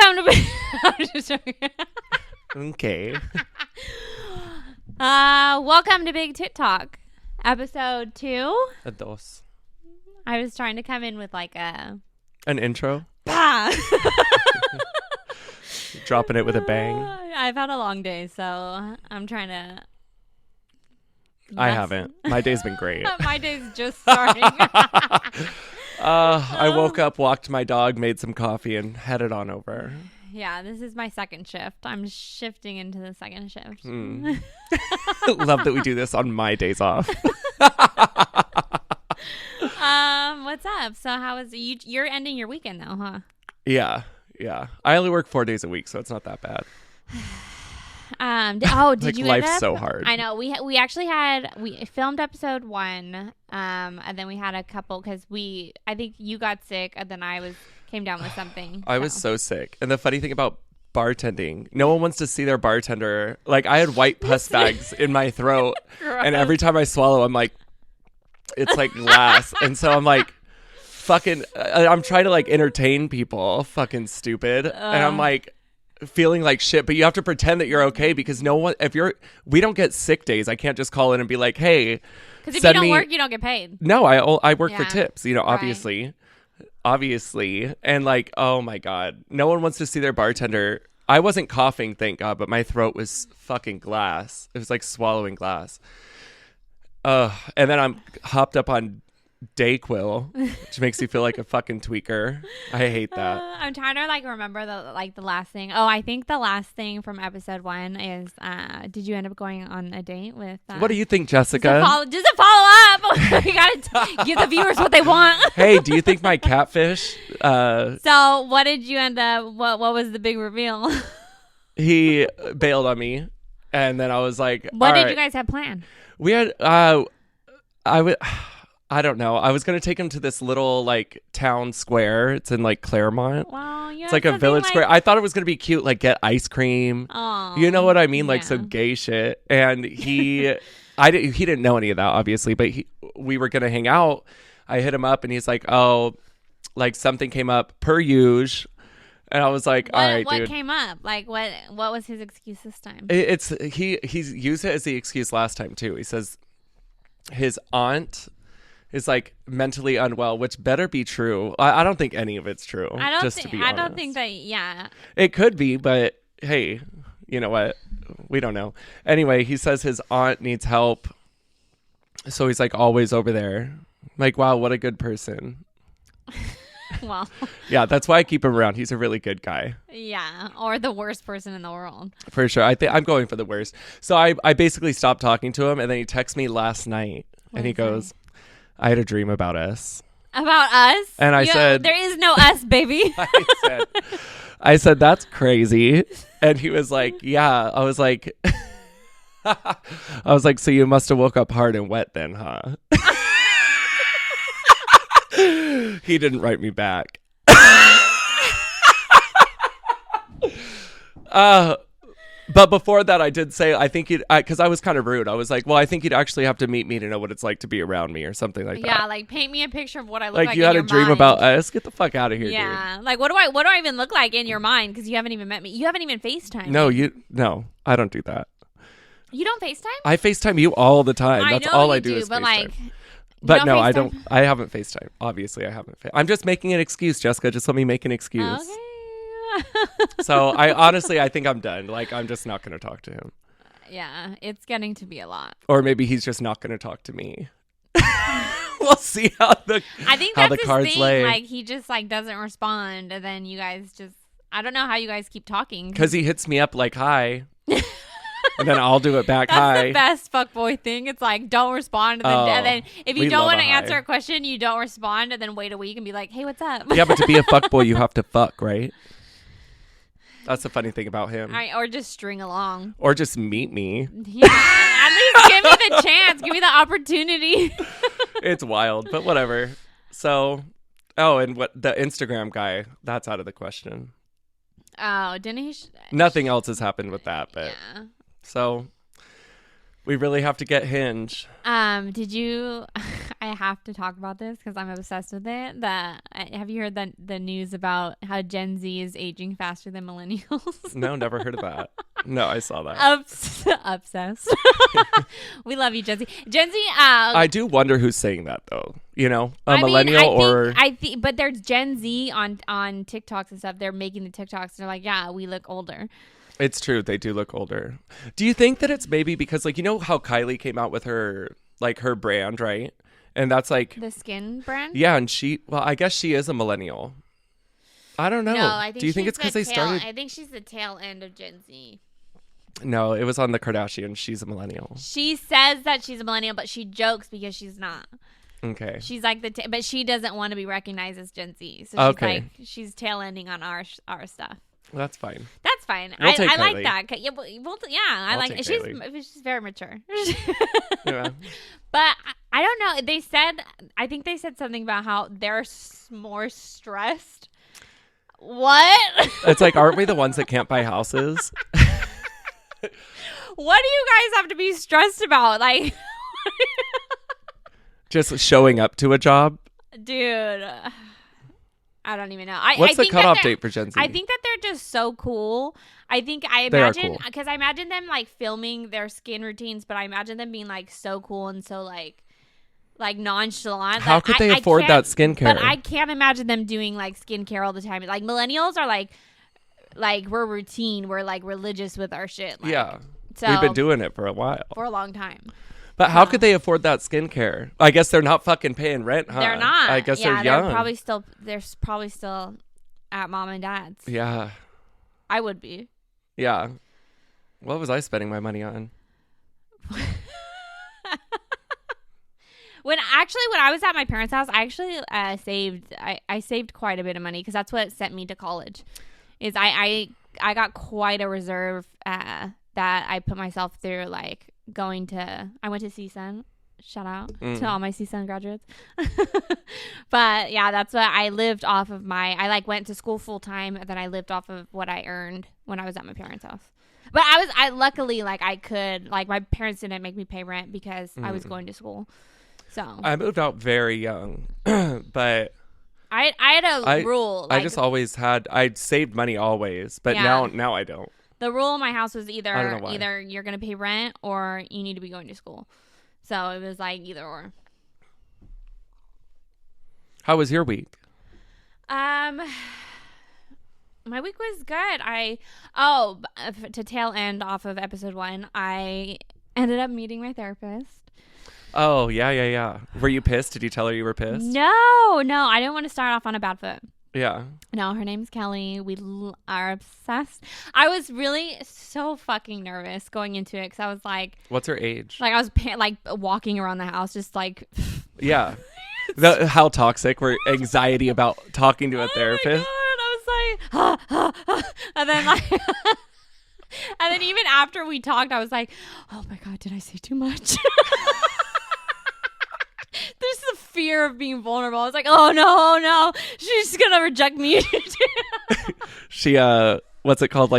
Welcome to I'm just joking. Okay. Welcome to Big Tit Talk, episode 2. A dos. I was trying to come in with like An intro. bah. Dropping it with a bang. I've had a long day, so I'm trying to. I haven't. My day's been great. My day's just starting. I woke up, walked my dog, made some coffee, and headed on over. Yeah, this is my second shift. I'm shifting into the second shift. Love that we do this on my days off. What's up? So how is you? You're ending your weekend though, huh? Yeah. I only work 4 days a week, so it's not that bad. Did like, you life's end up? so hard. I know. We actually we filmed episode 1, and then we had a couple because I think you got sick, and then I came down with something. I was so sick. And the funny thing about bartending, no one wants to see their bartender. Like, I had white pus bags in my throat, and every time I swallow, I'm like, it's like glass. And so I'm like, fucking, I'm trying to like entertain people, fucking stupid. And I'm like, feeling like shit, but you have to pretend that you're okay because no one, we don't get sick days. I can't just call in and be like, hey, because if you don't work, you don't get paid. No, I work for Yeah. tips, obviously. And like, oh my God, no one wants to see their bartender. I wasn't coughing, thank God, but my throat was fucking glass. It was like swallowing glass. And then I'm hopped up on Dayquil, which makes you feel like a fucking tweaker. I hate that. I'm trying to like remember the last thing. Oh, I think the last thing from episode 1 is did you end up going on a date with what do you think, Jessica? Just a follow up. We gotta give the viewers what they want. Hey, do you think my catfish so what did you end up what was the big reveal? He bailed on me, and then I was like, what did you guys have planned? We had I don't know. I was going to take him to this little like town square. It's in like Claremont. Wow, it's like a village square. I thought it was going to be cute, like get ice cream. Oh, you know what I mean? Like yeah. some gay shit. And he didn't know any of that, obviously, but we were going to hang out. I hit him up and he's like, oh, like something came up per usual. And I was like, all right, dude. What came up? Like what was his excuse this time? He's used it as the excuse last time too. He says his aunt is like mentally unwell, which better be true. I don't think any of it's true. I don't honest. think that. Yeah, it could be, but hey, you know what? We don't know. Anyway, he says his aunt needs help, so he's like always over there. I'm like, wow, what a good person. Well, yeah, that's why I keep him around. He's a really good guy. Yeah, or the worst person in the world. For sure. I think I'm going for the worst. So I basically stopped talking to him, and then he texted me last night, and he goes, I had a dream about us. About us? And I said, there is no us, baby. I said, that's crazy. And he was like, yeah. I was like, so you must have woke up hard and wet then, huh? He didn't write me back. But before that, I did say, I think because I was kind of rude. I was like, well, I think you'd actually have to meet me to know what it's like to be around me or something like that. Yeah, like paint me a picture of what I look like you had a dream about us? Get the fuck out of here, dude. Yeah, like what do I even look like in your mind? Because you haven't even met me. You haven't even FaceTimed me. No, I don't do that. You don't FaceTime? I FaceTime you all the time. That's all I do is but FaceTime. like, but no, I don't. I haven't FaceTime. Obviously, I haven't. I'm just making an excuse, Jessica. Just let me make an excuse. Okay. So I think I'm done. Like, I'm just not going to talk to him. Yeah, it's getting to be a lot. Or maybe he's just not going to talk to me. We'll see how the cards lay. Like, he just like doesn't respond, and then you guys just, I don't know how you guys keep talking. Because he hits me up like, hi. And then I'll do it back. That's hi. the best fuckboy thing. It's like, don't respond. And then if you don't want to answer a question, you don't respond, and then wait a week and be like, hey, what's up? Yeah, but to be a fuckboy, you have to fuck, right? That's the funny thing about him. Or just string along. Or just meet me. Yeah, at least give me the chance. Give me the opportunity. It's wild, but whatever. So, and what the Instagram guy, that's out of the question. Oh, didn't he? Nothing else has happened with that, but yeah. So We really have to get Hinge. Did you? I have to talk about this because I'm obsessed with it. Have you heard the news about how Gen Z is aging faster than millennials? No, never heard of that. No, I saw that. Obsessed. We love you, Gen Z. Gen Z. I do wonder who's saying that though. You know, millennial I think, but there's Gen Z on TikToks and stuff. They're making the TikToks. And they're like, yeah, we look older. It's true. They do look older. Do you think that it's maybe because, like, you know how Kylie came out with her brand, right? And that's like the skin brand. Yeah, and I guess she is a millennial. I don't know. No, I think do you think it's because they started? I think she's the tail end of Gen Z. No, it was on the Kardashians. She's a millennial. She says that she's a millennial, but she jokes because she's not. Okay. She's like but she doesn't want to be recognized as Gen Z. So she's like she's tail ending on our stuff. Well, that's fine. That's fine. We'll I like that. Yeah, I like it. She's very mature. Yeah. But I don't know. I think they said something about how they're more stressed. What? It's like, aren't we the ones that can't buy houses? What do you guys have to be stressed about? Like, just showing up to a job? Dude. I don't even know. What's the cutoff date for Gen Z? I think that they're just so cool. I imagine because I imagine them like filming their skin routines, but I imagine them being like so cool and so like nonchalant. How could they afford that skincare? But I can't imagine them doing like skincare all the time. Like millennials are like we're routine. We're like religious with our shit. Like, yeah. So, we've been doing it for a while. For a long time. But how could they afford that skincare? I guess they're not fucking paying rent, huh? They're not. I guess they're young. They're probably still at mom and dad's. Yeah. I would be. Yeah. What was I spending my money on? When I was at my parents' house, I actually saved quite a bit of money because that's what sent me to college. Is I got quite a reserve that I put myself through, like I went to SZN. Shout out to all my SZN graduates. But yeah, that's what I lived off of. I went to school full time, and then I lived off of what I earned when I was at my parents' house. But I luckily I could, my parents didn't make me pay rent because I was going to school. So I moved out very young, but I had a rule. I just always I'd saved money always, but now I don't. The rule in my house was either you're going to pay rent or you need to be going to school. So it was like either or. How was your week? My week was good. To tail end off of episode 1, I ended up meeting my therapist. Oh, yeah. Were you pissed? Did you tell her you were pissed? No, I didn't want to start off on a bad foot. Yeah. No, her name's Kelly. We are obsessed. I was really so fucking nervous going into it because I was like... What's her age? Like, I was walking around the house just like... Yeah. How toxic were anxiety about talking to a therapist? Oh my God. I was like... and then and then even after we talked, I was like, oh my God, did I say too much? There's the fear of being vulnerable. I was like, oh no, she's gonna reject me. She what's it called?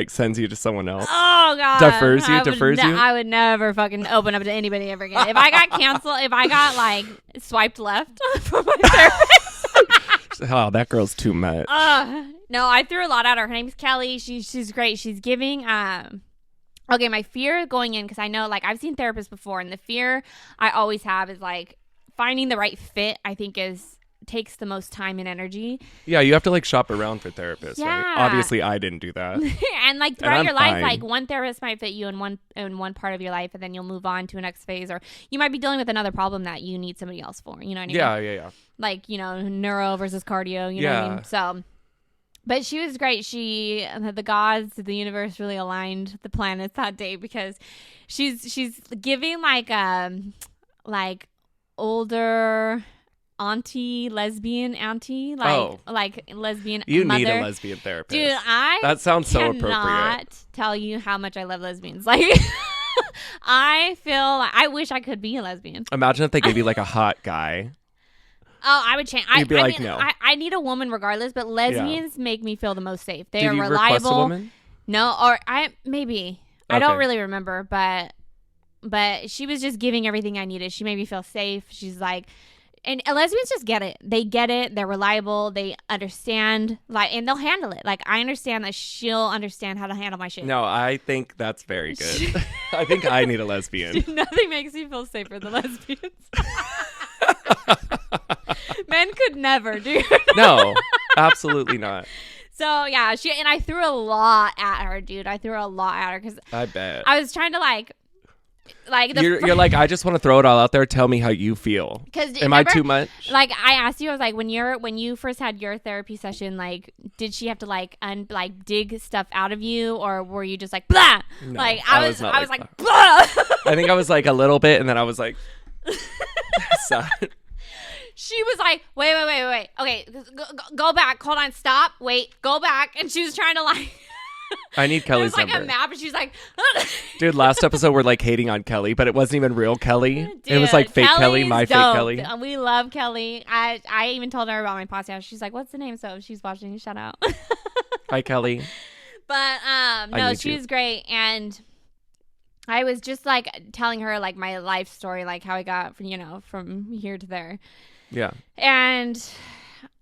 Sends you to someone else. Oh God, defers you. I would never fucking open up to anybody ever again. If I got canceled, if I got swiped left from my therapist. Oh, that girl's too much. No, I threw a lot at her. Her name's Kelly. She's great. She's giving okay, my fear going in, because I know, I've seen therapists before, and the fear I always have is, finding the right fit, I think, takes the most time and energy. Yeah, you have to, shop around for therapists, yeah. Right? Obviously, I didn't do that. And, throughout your life, one therapist might fit you in one part of your life, and then you'll move on to a next phase, or you might be dealing with another problem that you need somebody else for, you know what I mean? Yeah. Neuro versus cardio, you know what I mean? So... But she was great. The gods, the universe really aligned the planets that day because she's giving older lesbian auntie, lesbian you mother. Need a lesbian therapist. Dude, that sounds so appropriate. I cannot tell you how much I love lesbians. I wish I could be a lesbian. Imagine if they gave you a hot guy. Oh, I would change. You'd be no. I need a woman regardless, but lesbians make me feel the most safe. They Did are you reliable. Request a woman? No, or maybe. Okay. I don't really remember, but but she was just giving everything I needed. She made me feel safe. She's like, and lesbians just get it. They get it. They're reliable. They understand, like, and they'll handle it. Like, I understand that she'll understand how to handle my shit. No, I think that's very good. I think I need a lesbian. Nothing makes me feel safer than lesbians. Men could never, dude. No, absolutely not. So yeah, I threw a lot at her, dude. I threw a lot at her because I bet I was trying to like you're like, I just want to throw it all out there. Tell me how you feel. Am I too much? Like, I asked you, I was like, when you first had your therapy session, like, did she have to like dig stuff out of you, or were you just like blah? No, like I was like blah. I think I was like a little bit, and then I was like, sad. She was like, wait. Okay, go back. Hold on. Stop. Wait. Go back. And she was trying to like. I need Kelly's like number. a map, and she's like, dude, last episode we're like hating on Kelly, but it wasn't even real Kelly. Dude, it was like fake Kelly, my dope. Fake Kelly. We love Kelly. I even told her about my podcast. She's like, what's the name? So if she's watching, shout out. Hi, Kelly. But no, she was great, and I was just like telling her like my life story, like how I got from here to there. Yeah. And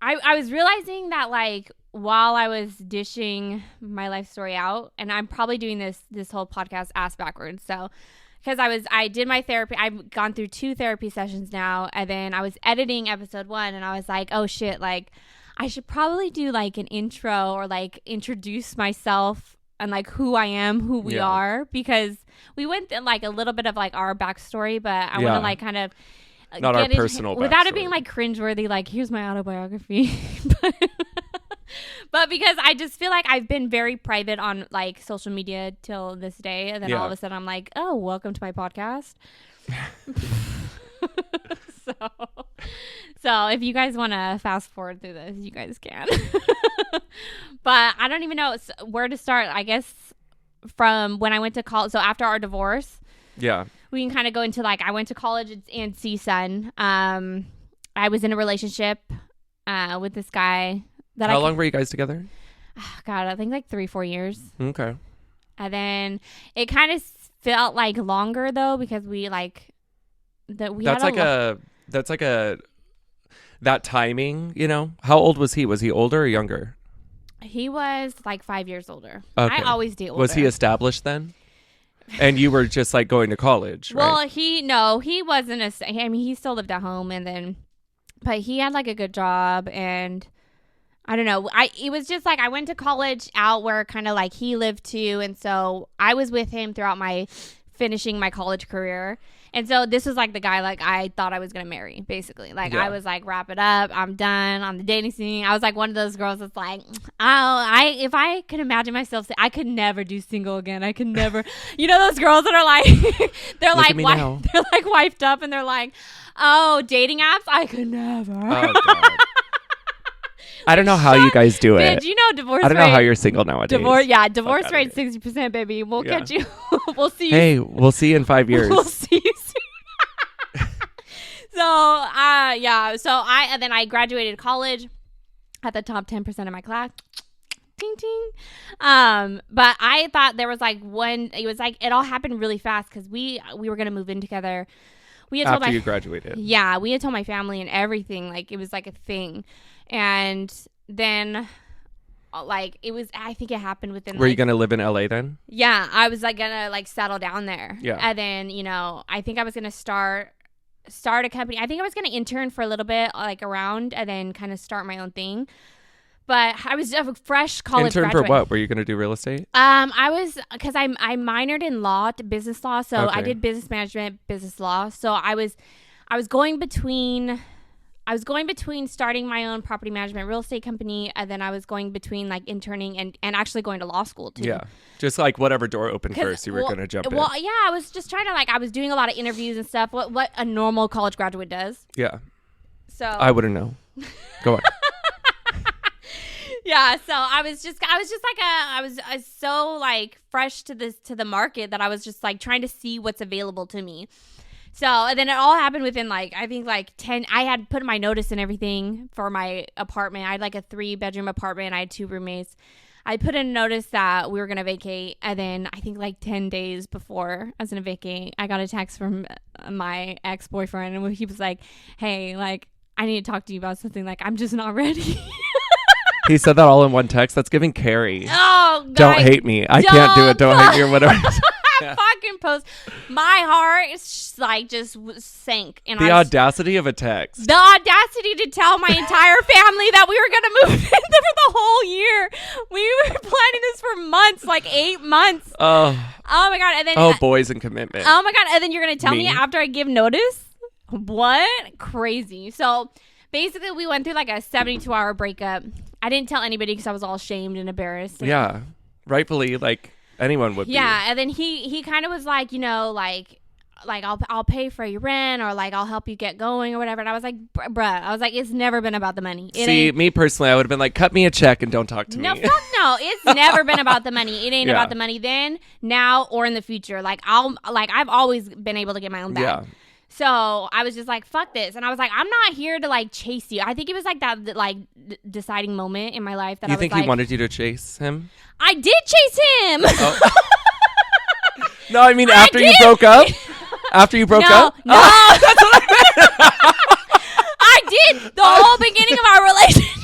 I was realizing that like while I was dishing my life story out, and I'm probably doing this whole podcast ass backwards. So because I did my therapy, I've gone through 2 therapy sessions now, and then I was editing episode 1, and I was like, oh shit, like I should probably do like an intro or like introduce myself and like who I am, who we are, because we went like a little bit of like our backstory, but I want to like kind of not our personal without backstory. It being like cringeworthy, like here's my autobiography. But because I just feel like I've been very private on like social media till this day, and then all of a sudden I'm like, oh, welcome to my podcast. So if you guys want to fast forward through this, you guys can. But I don't even know where to start. I guess from when I went to college. So after our divorce, we can kind of go into like I went to college in CSUN. I was in a relationship with this guy. How long were you guys together? God, I think like 3-4 years. Okay. And then it kind of felt like longer though, because we like that we. That's like that timing. You know, how old was he? Was he older or younger? He was like 5 years older. Okay. I always date older. Was he established then? And you were just like going to college, right? Well, he wasn't. I mean, he still lived at home, but he had like a good job, and I don't know. It was just like I went to college out where kind of like he lived too, and so I was with him throughout finishing my college career. And so this was like the guy like I thought I was gonna marry, basically. Like I was like, wrap it up, I'm done on the dating scene. I was like one of those girls that's like, if I could imagine myself, I could never do single again. I could never, those girls that are like, they're like wiped up, and they're like, oh, dating apps, I could never. Oh God. I don't know how you guys do it. Divorce rate. I don't know how you're single nowadays. Divorce rate 60%, baby. We'll catch you. We'll see you. Hey, we'll see you in 5 years. We'll see you soon. So I graduated college at the top 10% of my class. Ting ting. But I thought there was like it all happened really fast because we were gonna move in together. We had after you graduated. Yeah, we had told my family and everything. Like it was like a thing. And then, like, I think it happened within. Were you going to live in LA then? Yeah, I was, like, going to, like, settle down there. Yeah. And then, I think I was going to start a company. I think I was going to intern for a little bit, like, around, and then kind of start my own thing. But I was a fresh college graduate. Intern for what? Were you going to do real estate? I was, because I minored in business law. So I did business management, business law. So I was going between starting my own property management real estate company, and then I was going between like interning and actually going to law school too. Yeah. Just like whatever door opened first, you were going to jump in. Well, yeah, I was just trying to I was doing a lot of interviews and stuff, what a normal college graduate does. Yeah. So I wouldn't know. Go on. Yeah, so I was so like fresh to the market that I was just like trying to see what's available to me. So, and then it all happened within I think 10, I had put my notice and everything for my apartment. I had like a 3-bedroom apartment. I had 2 roommates. I put in a notice that we were going to vacate. And then I think like 10 days before I was going to vacate, I got a text from my ex-boyfriend. And he was like, hey, like, I need to talk to you about something. Like, I'm just not ready. He said that all in one text. That's giving Carrie. Oh, God. Don't hate me. I can't do it. Don't hate me or whatever. Yeah. Fucking post. My heart is like just sank. And the audacity of a text. The audacity to tell my entire family that we were going to move in for the whole year. We were planning this for months, like 8 months. Oh my God. And then boys and commitment. Oh my God. And then you're going to tell me after I give notice? What? Crazy. So basically we went through like a 72-hour breakup. I didn't tell anybody because I was all ashamed and embarrassed. Yeah. Rightfully, like anyone would be. Yeah. And then he kind of was like, you know, like I'll pay for your rent or like I'll help you get going or whatever. And I was like, bruh, I was like, it's never been about the money. See, me personally, I would have been like, cut me a check and don't talk to me. No, fuck no. It's never been about the money. It ain't about the money then, now, or in the future. Like I've always been able to get my own bag. Yeah. So I was just like, fuck this. And I was like, I'm not here to like chase you. I think it was like that like deciding moment in my life that I was like. You think he wanted you to chase him? I did chase him. Oh. No, I mean after you broke up? After you broke up? No. Oh. That's what I meant. I did. The whole beginning of our relationship.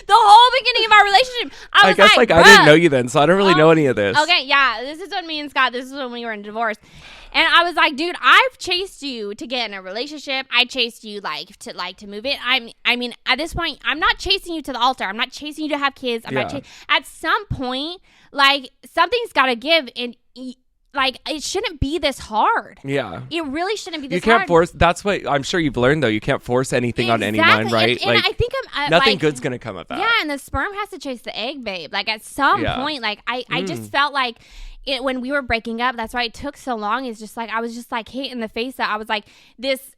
The whole beginning of our relationship. I guess like I didn't know you then, so I don't really know any of this. Okay, yeah. This is when me and Scott, this is when we were in divorce. And I was like, dude, I've chased you to get in a relationship. I chased you to move in. I mean, at this point, I'm not chasing you to the altar. I'm not chasing you to have kids. I'm not at some point, like something's got to give, and like it shouldn't be this hard. Yeah, it really shouldn't be this hard. You can't force. That's what I'm sure you've learned though. You can't force anything on anyone, right? And like, I think nothing good's gonna come of that. Yeah, and the sperm has to chase the egg, babe. Like at some point, like I just felt like. When we were breaking up, that's why it took so long. Is just like I was just like hit in the face that I was like this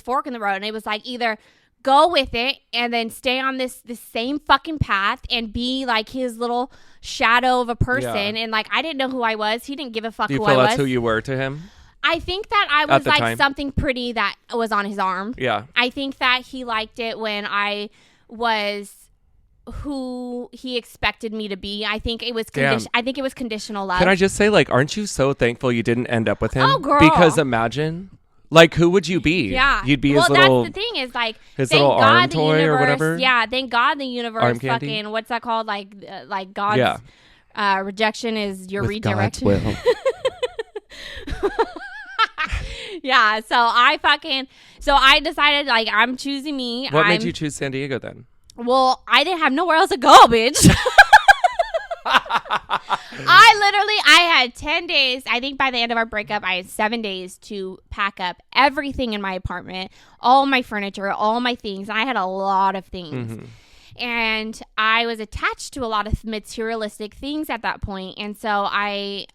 fork in the road, and it was like either go with it and then stay on this same fucking path and be like his little shadow of a person, and like I didn't know who I was. He didn't give a fuck who I was. Do you feel that's who you were to him? I think that I was like something pretty that was on his arm. Yeah. I think that he liked it when I was who he expected me to be. I think it was conditional love. Can I just say, like, aren't you so thankful you didn't end up with him? Oh, girl. Because imagine, like, who would you be? Yeah. You'd be his little... that's the thing is, like, his little arm toy or whatever? Yeah, thank God the universe fucking... What's that called? Like God's rejection is your with redirection. God's will. Yeah, so I decided, like, I'm choosing me. What made you choose San Diego then? Well, I didn't have nowhere else to go, bitch. I had 10 days. I think by the end of our breakup, I had 7 days to pack up everything in my apartment, all my furniture, all my things. And I had a lot of things. Mm-hmm. And I was attached to a lot of materialistic things at that point. And so I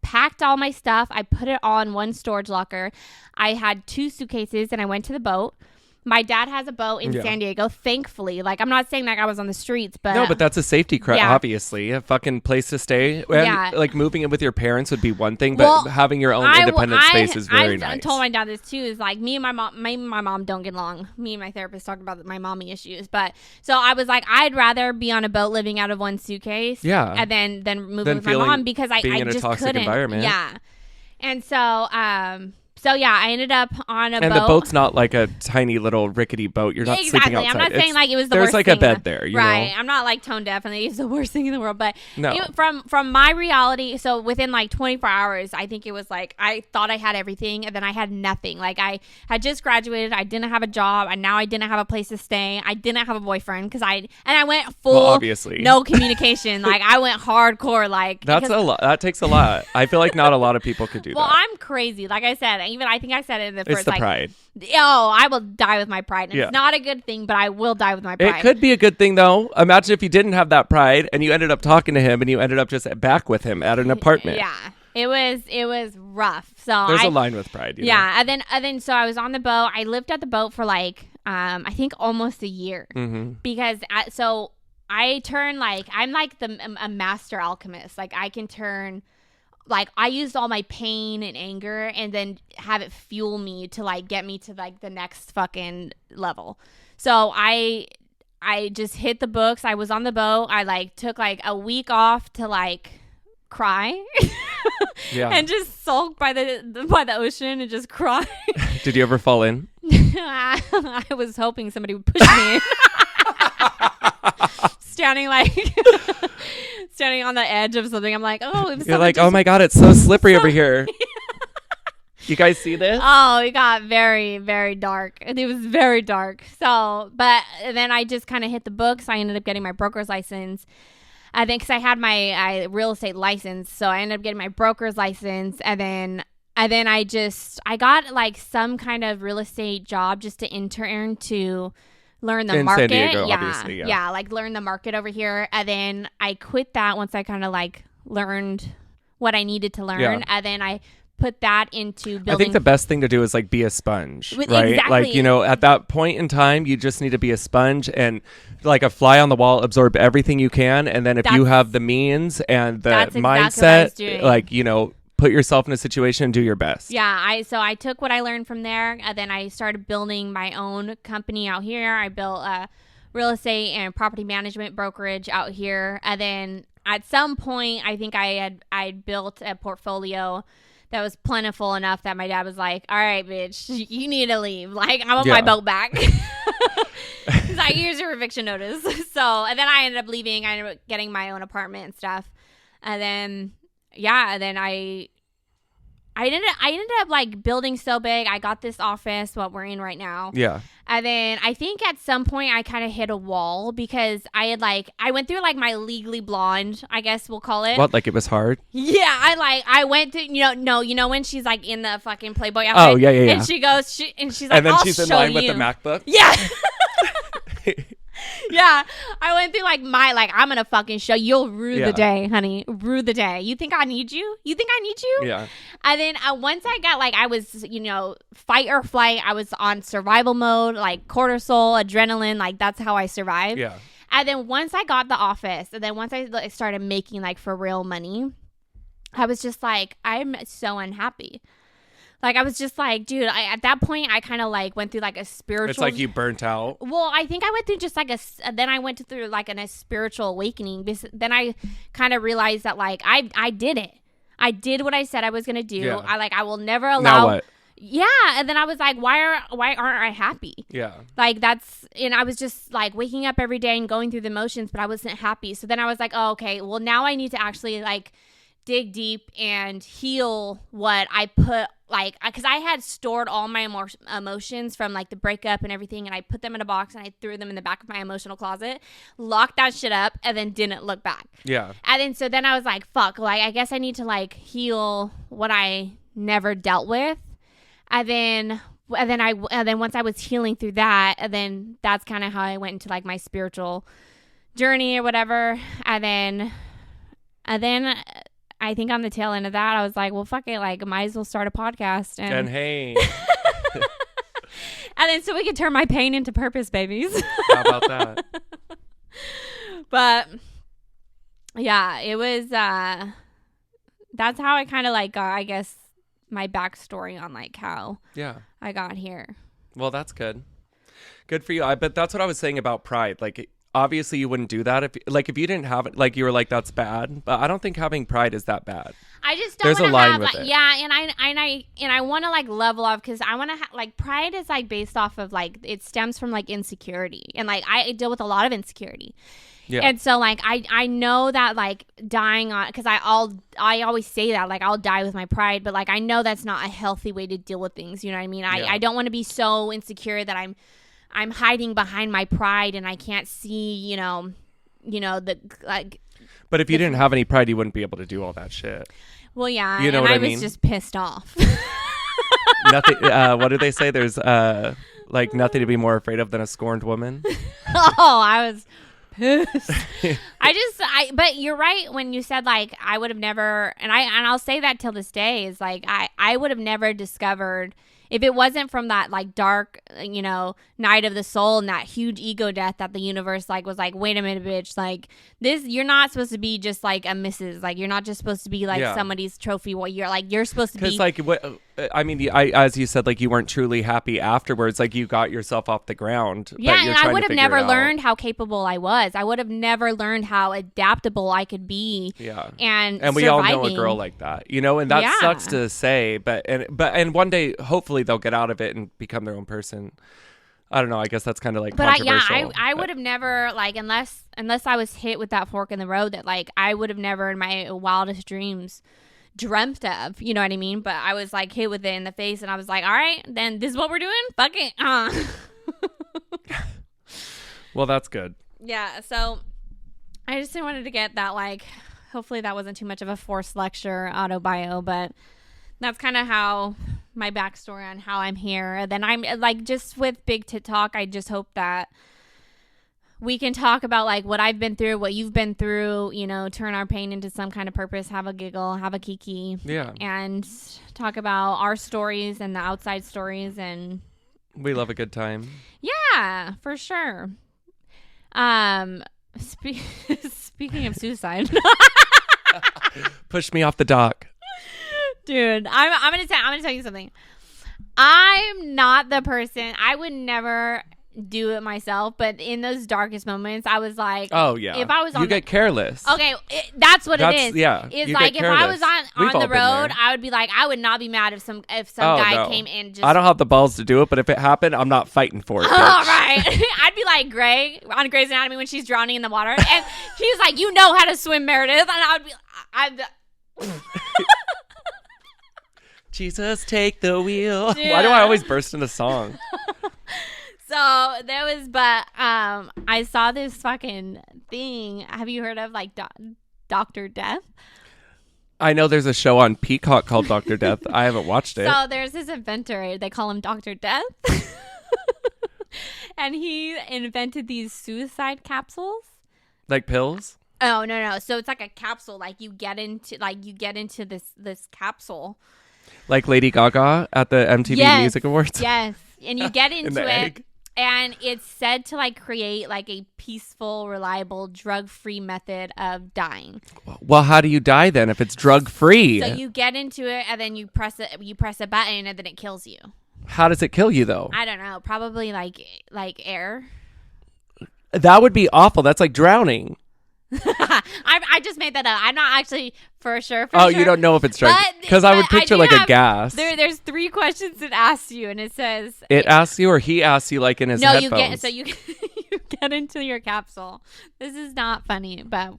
packed all my stuff. I put it all in one storage locker. I had 2 suitcases and I went to the boat. My dad has a boat in San Diego, thankfully. Like, I'm not saying like I was on the streets, but... No, but that's a safety obviously. A fucking place to stay. And, like, moving in with your parents would be one thing, but having your own independent space is very nice. I told my dad this, too, is like, me and my mom don't get along. Me and my therapist talked about my mommy issues. But, so I was like, I'd rather be on a boat living out of one suitcase. Yeah. And then moving with my mom because I just couldn't. Toxic environment. Yeah. And so, So, yeah, I ended up on a boat. And the boat's not like a tiny little rickety boat. You're not sleeping outside. I'm not saying like it was the worst thing. There's like a bed there, you know? I'm not like tone deaf and it's the worst thing in the world. But from my reality, so within like 24 hours, I think it was like I thought I had everything and then I had nothing. Like I had just graduated. I didn't have a job. And now I didn't have a place to stay. I didn't have a boyfriend because I went full, obviously. No communication. Like I went hardcore. Like that's a lot. That takes a lot. I feel like not a lot of people could do that. Well, I'm crazy. Like I said, I think I said it in the first. It's the pride. Oh, I will die with my pride. And it's not a good thing, but I will die with my pride. It could be a good thing though. Imagine if you didn't have that pride and you ended up talking to him and you ended up just back with him at an apartment. Yeah. It was rough. So there's a line with pride. You know? And then so I was on the boat. I lived at the boat for like I think almost a year because I turn like I'm like a master alchemist. Like I can turn. Like I used all my pain and anger and then have it fuel me to like get me to like the next fucking level. So I I just hit the books. I was on the boat. I like took like a week off to like cry and just sulk by the ocean and just cry. Did you ever fall in? I was hoping somebody would push me in. standing on the edge of something. I'm like, oh, you're like, oh my god, it's so slippery over here. You guys see this? Oh, it got very, very dark. It was very dark. So, but then I just kind of hit the books. I ended up getting my broker's license. I think because I had my real estate license, so I ended up getting my broker's license, and then I got like some kind of real estate job just to intern to learn the market. San Diego, obviously, yeah, like learn the market over here, and then I quit that once I kind of like learned what I needed to learn, and then I put that into building. I think the best thing to do is like be a sponge, right? Exactly. Like, you know, at that point in time, you just need to be a sponge and like a fly on the wall, absorb everything you can. And then if you have the means and the mindset, like, you know, put yourself in a situation and do your best. Yeah. So I took what I learned from there, and then I started building my own company out here. I built a real estate and property management brokerage out here. And then at some point, I think I'd built a portfolio that was plentiful enough that my dad was like, all right, bitch, you need to leave. Like, I want my boat back. He's like, here's your eviction notice. So, and then I ended up leaving. I ended up getting my own apartment and stuff. And then, I ended up like building so big. I got this office, what we're in right now. Yeah. And then I think at some point I kind of hit a wall because I went through like my Legally Blonde, I guess we'll call it. What? Like it was hard? Yeah. I went to, you know when she's like in the fucking Playboy outfit. Oh, yeah. And she goes, and she's like, and then I'll she's in show line you. with the MacBook. Yeah. Yeah, I went through like I'm gonna fucking show you. You'll rue the day, honey. Rue the day. You think I need you? Yeah. And then once I got I was, fight or flight. I was on survival mode, like cortisol, adrenaline. Like that's how I survived. Yeah. And then once I got the office, and then once I started making like for real money, I was just like, I'm so unhappy. Like, I was just like, dude, at that point, I kind of like went through like a spiritual. It's like you burnt out. Well, I think I went through just like then I went through like a spiritual awakening. Then I kind of realized that like I did it. I did what I said I was going to do. Yeah. I will never allow. Now what? Yeah. And then I was like, why aren't I happy? Yeah. Like and I was just like waking up every day and going through the motions, but I wasn't happy. So then I was like, oh, okay, well now I need to actually like dig deep and heal what I put, like, because I had stored all my emotions from like the breakup and everything, and I put them in a box and I threw them in the back of my emotional closet, locked that shit up, and then didn't look back. Yeah. And then I was like, fuck, like I guess I need to like heal what I never dealt with. And then once I was healing through that, and then that's kind of how I went into like my spiritual journey or whatever. And then I think on the tail end of that, I was like, well, fuck it. Like, might as well start a podcast. And hey. And then so we could turn my pain into purpose, babies. How about that? But, yeah, it was, that's how I kind of like got, I guess, my backstory on like how I got here. Well, that's good. Good for you. But that's what I was saying about pride. Like, obviously you wouldn't do that if you didn't have it, like you were like, that's bad, but I don't think having pride is that bad. I just don't there's a line with it. Yeah, and I want to like level up, because I want to like pride is like based off of like, it stems from like insecurity, and like I deal with a lot of insecurity. Yeah. And so like I know that like dying on, because I always say that like I'll die with my pride, but like I know that's not a healthy way to deal with things, you know what I mean? I don't want to be so insecure that I'm hiding behind my pride and I can't see, the like. But if you didn't have any pride, you wouldn't be able to do all that shit. Well, yeah, you know what I mean? was just pissed off. Nothing. What do they say? There's like nothing to be more afraid of than a scorned woman. Oh, I was pissed. But you're right when you said like I would have never, and I'll say that till this day, is like I would have never discovered. If it wasn't from that like dark, night of the soul and that huge ego death that the universe like was like, wait a minute, bitch, like this, you're not supposed to be just like a missus. Like you're not just supposed to be like somebody's trophy. What you're like, you're supposed to be. Because like I mean, as you said, like you weren't truly happy afterwards. Like you got yourself off the ground. Yeah, but you're and I trying would to have figure never it out. learned how capable I was. I would have never learned how adaptable I could be. Yeah, and we all know a surviving. girl like that, you know, and that sucks to say, but one day hopefully they'll get out of it and become their own person. I don't know. I guess that's kind of like controversial. I would have never, like, unless I was hit with that fork in the road, that like I would have never in my wildest dreams dreamt of, you know what I mean? But I was like hit with it in the face, and I was like, all right, then this is what we're doing. Fuck it. Well, that's good. Yeah. So I just wanted to get that, like, hopefully that wasn't too much of a forced lecture auto bio, but that's kind of how my backstory on how I'm here. Then I'm like, just with Big Tit Talk, I just hope that we can talk about like what I've been through, what you've been through, you know, turn our pain into some kind of purpose, have a giggle, have a kiki. Yeah. And talk about our stories and the outside stories. And we love a good time. Yeah, for sure. Speaking of suicide. Push me off the dock. Dude, I'm gonna tell you something. I'm not the person. I would never do it myself, but in those darkest moments, I was like, "Oh yeah." If I was on, you get careless. Okay, that's what it is. Yeah, it's like if I was on the road, I would be like, I would not be mad if some guy came in. Just I don't have the balls to do it, but if it happened, I'm not fighting for it. All right, I'd be like Greg on Grey's Anatomy when she's drowning in the water, and she's like, "You know how to swim, Meredith," and I'd be. Jesus, take the wheel. Dude. Why do I always burst into song? So there was, but I saw this fucking thing. Have you heard of like Dr. Death? I know there's a show on Peacock called Dr. Death. I haven't watched it. So there's this inventor. They call him Dr. Death. And he invented these suicide capsules. Like pills? Oh, no. So it's like a capsule. Like you get into this capsule. Like Lady Gaga at the MTV Music Awards? Yes. And you get into it. Egg. And it's said to like create like a peaceful, reliable, drug-free method of dying. Well, how do you die then if it's drug-free? So you get into it and then you press a button and then it kills you. How does it kill you though? I don't know. Probably like air. That would be awful. That's like drowning. I just made that up. I'm not actually for sure. You don't know if it's drug, because I would picture like a gas. There's 3 questions it asks you, and it says it asks you, or he asks you, like in his headphones. You get into your capsule. This is not funny, but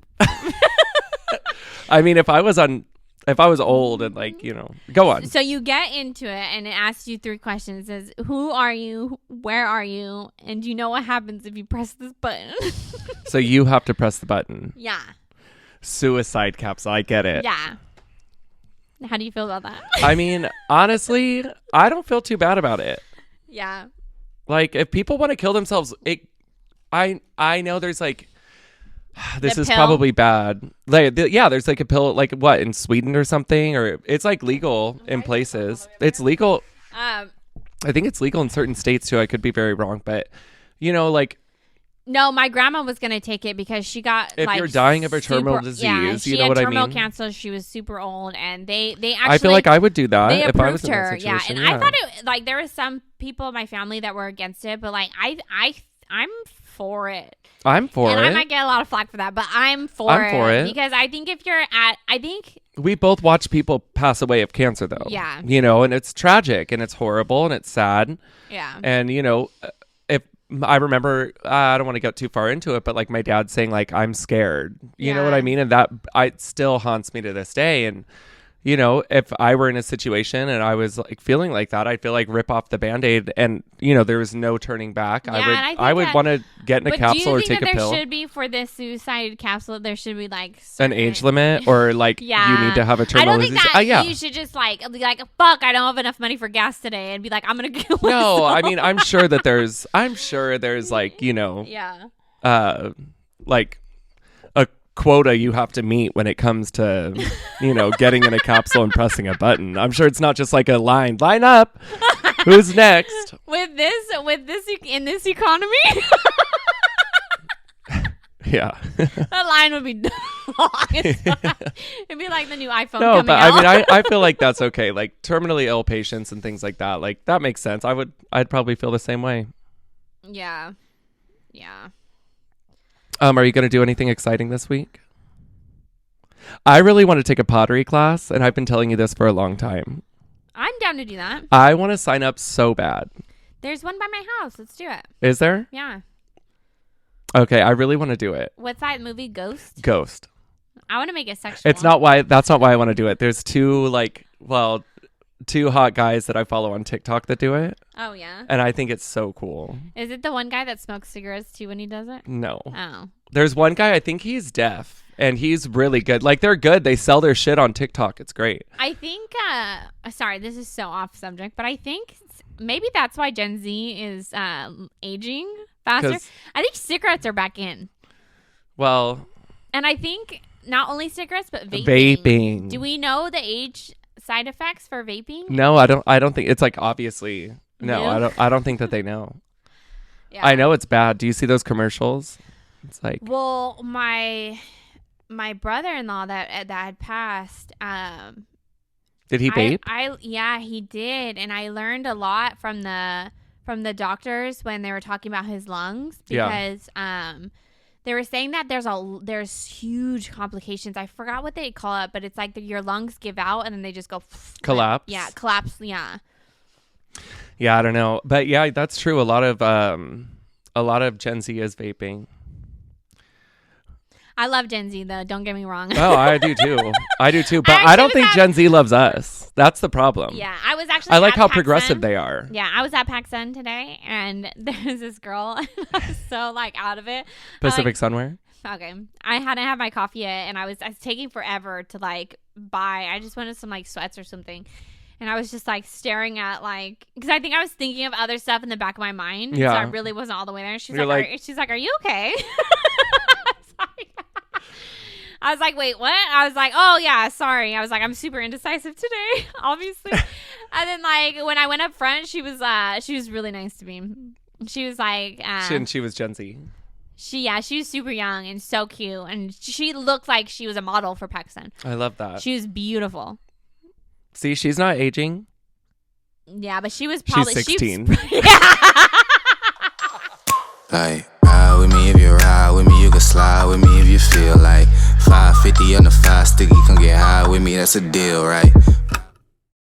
I mean, if I was old and like, you know, go on. So you get into it and it asks you 3 questions. It says, who are you? Where are you? And you know what happens if you press this button? So you have to press the button. Yeah. Suicide capsule. I get it. Yeah. How do you feel about that? I mean, honestly, I don't feel too bad about it. Yeah. Like if people want to kill themselves, I know there's like, this is probably bad. Like, there's like a pill, like what, in Sweden or something, or it's like legal in places. It's legal. I think it's legal in certain states too. I could be very wrong, but you know, like. No, my grandma was gonna take it because she got. If you're dying of a terminal disease, you know what I mean. She had terminal cancer. She was super old, and they actually. I feel like I would do that they if I was in her. that situation. Yeah, and I thought it like there were some people in my family that were against it, but like I'm for it. I'm for and it. I might get a lot of flack for that, but I'm for it because I think if you're we both watch people pass away of cancer though. Yeah. You know, and it's tragic and it's horrible and it's sad. Yeah. And you know, if I remember, I don't want to get too far into it, but like my dad saying like, I'm scared, you know what I mean? And that it still haunts me to this day. And you know, if I were in a situation and I was like feeling like that, I'd feel like rip off the Band-Aid and, you know, there was no turning back. Yeah, I would want to get in a capsule or take a pill. There should be for this suicide capsule, there should be like an age limit or like you need to have a terminal disease. I don't think that you should just like fuck, I don't have enough money for gas today and be like, I'm going to kill myself. No, I mean, I'm sure there's like, you know, like a quota you have to meet when it comes to, you know, getting in a capsule and pressing a button. I'm sure it's not just like a line up. Who's next? With this in this economy? Yeah. That line would be long. It'd be like the new iPhone No, coming but out. I mean, I feel like that's okay. Like terminally ill patients and things like that. Like that makes sense. I'd probably feel the same way. Yeah. Are you going to do anything exciting this week? I really want to take a pottery class, and I've been telling you this for a long time. I'm down to do that. I want to sign up so bad. There's one by my house. Let's do it. Is there? Yeah. Okay, I really want to do it. What's that movie, Ghost? Ghost. I want to make it sexual. That's not why I want to do it. There's two hot guys that I follow on TikTok that do it. Oh, yeah? And I think it's so cool. Is it the one guy that smokes cigarettes, too, when he does it? No. Oh. There's one guy, I think he's deaf, and he's really good. Like, they're good. They sell their shit on TikTok. It's great. I think, sorry, this is so off subject, but I think maybe that's why Gen Z is aging faster. I think cigarettes are back in. Well. And I think not only cigarettes, but vaping. Vaping. Do we know the age side effects for vaping? No, I don't think it's like obviously. No, No? I don't think that they know. Yeah. I know it's bad. Do you see those commercials? It's like, well, my brother-in-law that had passed, did he vape? Yeah, he did, and I learned a lot from the doctors when they were talking about his lungs because they were saying that there's huge complications. I forgot what they call it, but it's like your lungs give out and then they just go collapse. Yeah, collapse. Yeah. Yeah, I don't know, but yeah, that's true. A lot of Gen Z is vaping. I love Gen Z though. Don't get me wrong. Oh, I do too. But I don't think Gen Z loves us. That's the problem. Yeah, I was actually. I like how PacSun. progressive they are. Yeah, I was at PacSun today, and there's this girl. And I was so out of it. Pacific Sunwear. Okay, I hadn't had my coffee yet, and I was taking forever to buy. I just wanted some sweats or something. And I was just staring at because I think I was thinking of other stuff in the back of my mind. Yeah. So I really wasn't all the way there. She's like, are you okay? I was like, wait, what? I was like, oh yeah, sorry. I was like, I'm super indecisive today, obviously. And then when I went up front, she was really nice to me. She was like, she was Gen Z. She was super young and so cute, and she looked like she was a model for PacSun. I love that. She was beautiful. See, she's not aging. Yeah, but she was probably... She's 16. Like, ride with me if you ride with me. You can slide with me if you feel like 550 on the 5 sticky. Come get high with me, that's a deal, right?